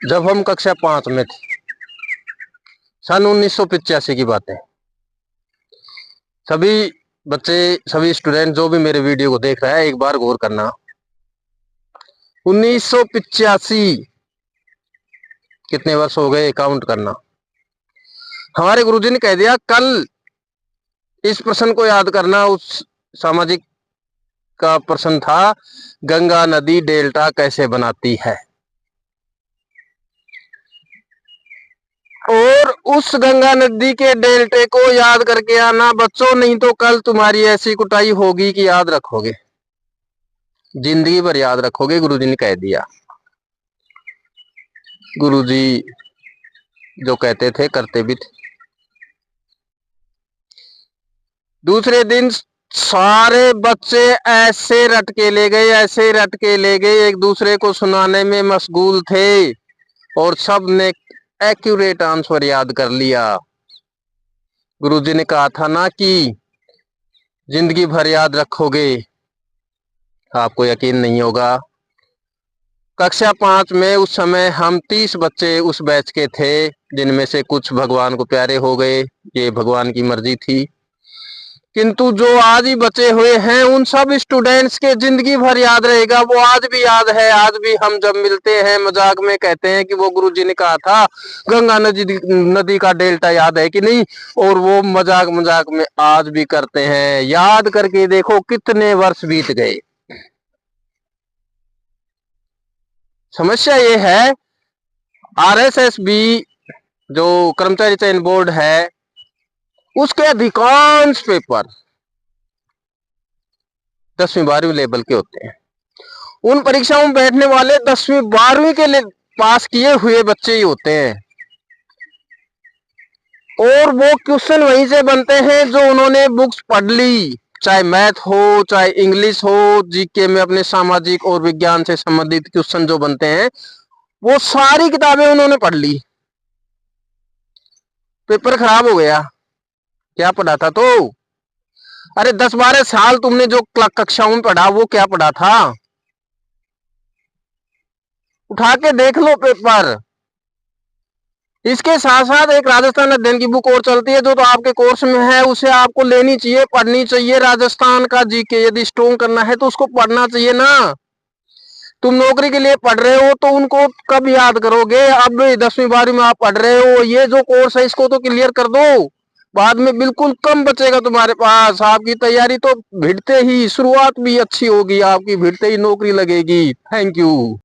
जब हम कक्षा 5 में थे, सन 1985 की बात है। सभी बच्चे, सभी स्टूडेंट जो भी मेरे वीडियो को देख रहा है, एक बार गौर करना। 1985 कितने वर्ष हो गए, काउंट करना। हमारे गुरुजी ने कह दिया कल इस प्रश्न को याद करना। उस सामाजिक का प्रश्न था, गंगा नदी डेल्टा कैसे बनाती है। और उस गंगा नदी के डेल्टे को याद करके आना बच्चों, नहीं तो कल तुम्हारी ऐसी कुटाई होगी कि याद रखोगे, जिंदगी भर याद रखोगे। गुरुजी ने कह दिया। गुरुजी जो कहते थे करते भी थे। दूसरे दिन सारे बच्चे ऐसे रट के ले गए, ऐसे रट के ले गए, एक दूसरे को सुनाने में मशगूल थे और सब ने एक्यूरेट आंसर याद कर लिया। गुरुजी ने कहा था ना कि जिंदगी भर याद रखोगे, आपको यकीन नहीं होगा। कक्षा 5 में उस समय हम 30 बच्चे उस बैच के थे, जिनमें से कुछ भगवान को प्यारे हो गए, ये भगवान की मर्जी थी। किंतु जो आज ही बचे हुए हैं, उन सब स्टूडेंट्स के जिंदगी भर याद रहेगा। वो आज भी याद है। आज भी हम जब मिलते हैं मजाक में कहते हैं कि वो गुरुजी ने कहा था गंगा नदी का डेल्टा याद है कि नहीं, और वो मजाक मजाक में आज भी करते हैं। याद करके देखो कितने वर्ष बीत गए। समस्या ये है, आरएसएसबी जो कर्मचारी चयन बोर्ड है, उसके अधिकांश पेपर 10वीं 12वीं लेवल के होते हैं। उन परीक्षाओं में बैठने वाले 10वीं 12वीं के लिए पास किए हुए बच्चे ही होते हैं, और वो क्वेश्चन वहीं से बनते हैं जो उन्होंने बुक्स पढ़ ली, चाहे मैथ हो, चाहे इंग्लिश हो, जीके में अपने सामाजिक और विज्ञान से संबंधित क्वेश्चन जो बनते हैं, वो सारी किताबें उन्होंने पढ़ ली। पेपर खराब हो गया। क्या पढ़ा था तो? अरे 10-12 साल तुमने जो कक्षाओं में पढ़ा, वो क्या पढ़ा था? उठा के देख लो पेपर। इसके साथ साथ एक राजस्थान अध्ययन की बुक और चलती है, जो तो आपके कोर्स में है, उसे आपको लेनी चाहिए, पढ़नी चाहिए। राजस्थान का जीके यदि स्ट्रॉन्ग करना है तो उसको पढ़ना चाहिए ना। तुम नौकरी के लिए पढ़ रहे हो तो उनको कब याद करोगे? अब 10वीं 12वीं में आप पढ़ रहे हो, ये जो कोर्स है इसको तो क्लियर कर दो, बाद में बिल्कुल कम बचेगा तुम्हारे पास। आपकी तैयारी तो भिड़ते ही, शुरुआत भी अच्छी होगी, आपकी भिड़ते ही नौकरी लगेगी। Thank you.